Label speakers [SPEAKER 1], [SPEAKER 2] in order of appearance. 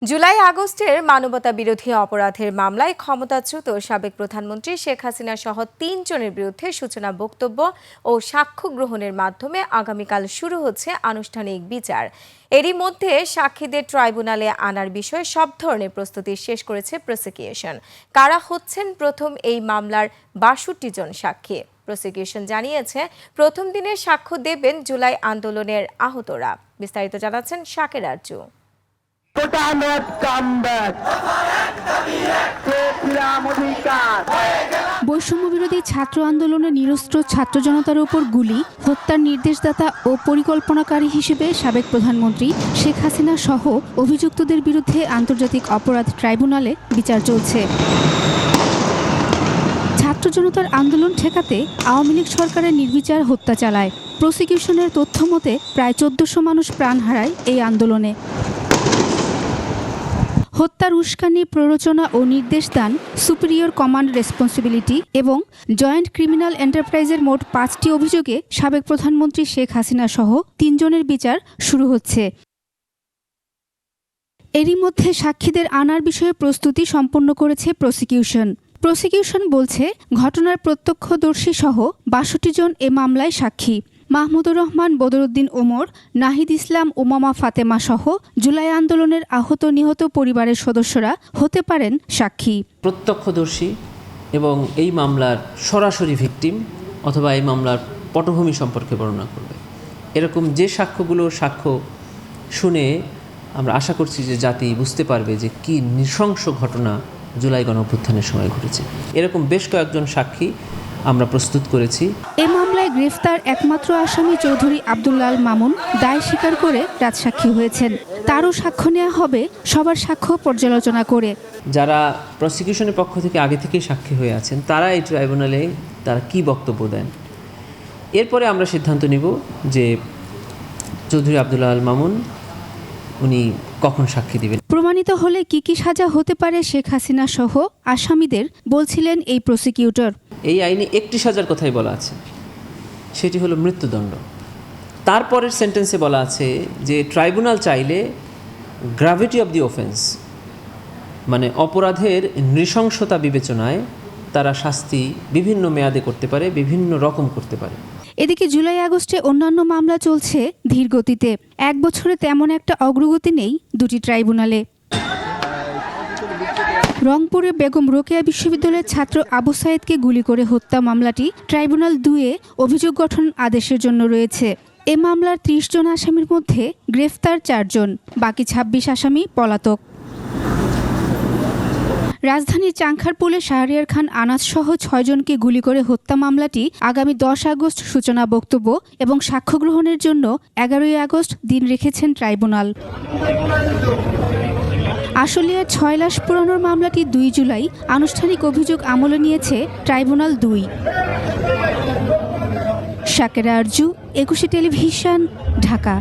[SPEAKER 1] জুলাই আগস্টের মানবতা বিরোধী অপরাধের মামলায় ক্ষমতাচ্যুত সাবেক প্রধানমন্ত্রী শেখ হাসিনা সহ ৩ জনের বিরুদ্ধে সূচনা বক্তব্য ও সাক্ষ্য গ্রহণের মাধ্যমে আগামীকাল শুরু হচ্ছে আনুষ্ঠানিক বিচার। এরই মধ্যে সাক্ষীদের ট্রাইব্যুনালে আনার বিষয়ে সব ধরনের প্রস্তুতি শেষ করেছে প্রসিকিউশন। কারা হচ্ছেন প্রথম এই মামলার ৬২ জন সাক্ষী? প্রসিকিউশন জানিয়েছে প্রথম দিনে সাক্ষ্য দেবেন জুলাই আন্দোলনের আহতরা। বিস্তারিত জানাচ্ছেন শাকের আরজু।
[SPEAKER 2] বৈষম্য বিরোধী ছাত্র আন্দোলনে নিরস্ত্র ছাত্র জনতার উপর গুলি হত্যার নির্দেশদাতা ও পরিকল্পনাকারী হিসেবে সাবেক প্রধানমন্ত্রী শেখ হাসিনা সহ অভিযুক্তদের বিরুদ্ধে আন্তর্জাতিক অপরাধ ট্রাইব্যুনালে বিচার চলছে। ছাত্র জনতার আন্দোলন ঠেকাতে আওয়ামী লীগ সরকারের নির্বিচার হত্যা চালায়। প্রসিকিউশনের তথ্য মতে প্রায় ১৪০০ মানুষ প্রাণ হারায় এই আন্দোলনে। হত্যার উস্কানি, প্ররোচনা ও নির্দেশ দান, সুপিরিয়র কমান্ড রেসপন্সিবিলিটি এবং জয়েন্ট ক্রিমিনাল এন্টারপ্রাইজের মোট ৫টি অভিযোগে সাবেক প্রধানমন্ত্রী শেখ হাসিনা সহ ৩ জনের বিচার শুরু হচ্ছে। এরই মধ্যে সাক্ষীদের আনার বিষয়ে প্রস্তুতি সম্পন্ন করেছে প্রসিকিউশন বলছে ঘটনার প্রত্যক্ষদর্শী সহ ৬২ জন এ মামলায় সাক্ষী। মাহমুদুর রহমান, বদরুদ্দিন ওমর, নাহিদ ইসলাম, উমামা ফাতেমা সহ জুলাই আন্দোলনের আহত নিহত পরিবারের সদস্যরা হতে পারেন সাক্ষী।
[SPEAKER 3] প্রত্যক্ষদর্শী এবং এই মামলার সরাসরি ভিকটিম অথবা এই মামলার পটভূমি সম্পর্কে বর্ণনা করবে। এরকম যে সাক্ষ্য শুনে আমরা আশা করছি যে জাতি বুঝতে পারবে যে কি নৃশংস ঘটনা জুলাই গণঅভ্যুত্থানের সময় ঘটেছে। এরকম বেশ কয়েকজন সাক্ষী আমরা প্রস্তুত করেছি।
[SPEAKER 2] এ মামলায় গ্রেফতার একমাত্র আসামি চৌধুরী আব্দুল্লাহ আল মামুন দায় স্বীকার করে রাজসাক্ষী হয়েছেন। তারও সাক্ষ্য নেওয়া হবে সবার সাক্ষ্য পর্যালোচনা করে।
[SPEAKER 3] যারা প্রসিকিউশনের পক্ষ থেকে আগে থেকেই সাক্ষী হয়ে আছেন তারা এই ট্রাইব্যুনালে তারা কি বক্তব্য দেন, এরপরে আমরা সিদ্ধান্ত নিব যে চৌধুরী আব্দুল্লাহ আল মামুন উনি কখন সাক্ষী দিবেন।
[SPEAKER 2] প্রমাণিত হলে কি কি সাজা হতে পারে শেখ হাসিনা সহ আসামিদের বলছিলেন এই প্রসিকিউটর।
[SPEAKER 3] এই আইনে একটি সাজার কথাই বলা আছে, সেটি হলো মৃত্যুদণ্ড। তারপরের সেন্টেন্সে বলা আছে যে ট্রাইব্যুনাল চাইলে গ্র্যাভিটি অফ দি অফেন্স মানে অপরাধের নৃশংসতা বিবেচনায় তারা শাস্তি বিভিন্ন মেয়াদে করতে পারে, বিভিন্ন রকম করতে পারে।
[SPEAKER 2] এদিকে জুলাই আগস্টে অন্যান্য মামলা চলছে ধীর গতিতে। ১ বছরে তেমন একটা অগ্রগতি নেই দুটি ট্রাইব্যুনালে। রংপুরে বেগম রোকেয়া বিশ্ববিদ্যালয়ের ছাত্র আবু সাইদকে গুলি করে হত্যা মামলাটি ট্রাইব্যুনাল ২-এ অভিযোগ গঠন আদেশের জন্য রয়েছে। এ মামলার ৩০ জন আসামির মধ্যে গ্রেফতার ৪ জন, বাকি ২৬ আসামি পলাতক। রাজধানীর চাংখারপুলে শাহরিয়ার খান আনাজ সহ ৬ জনকে গুলি করে হত্যা মামলাটি আগামী ১০ আগস্ট সূচনা বক্তব্য এবং সাক্ষ্য গ্রহণের জন্য ১১ই আগস্ট দিন রেখেছেন ট্রাইব্যুনাল। আশুলিয়ার ৬ লাশ পোড়ানোর মামলাটি ২ জুলাই আনুষ্ঠানিক অভিযোগ আমলে নিয়েছে ট্রাইব্যুনাল ২। শাকেরা আরজু, একুশে টেলিভিশন, ঢাকা।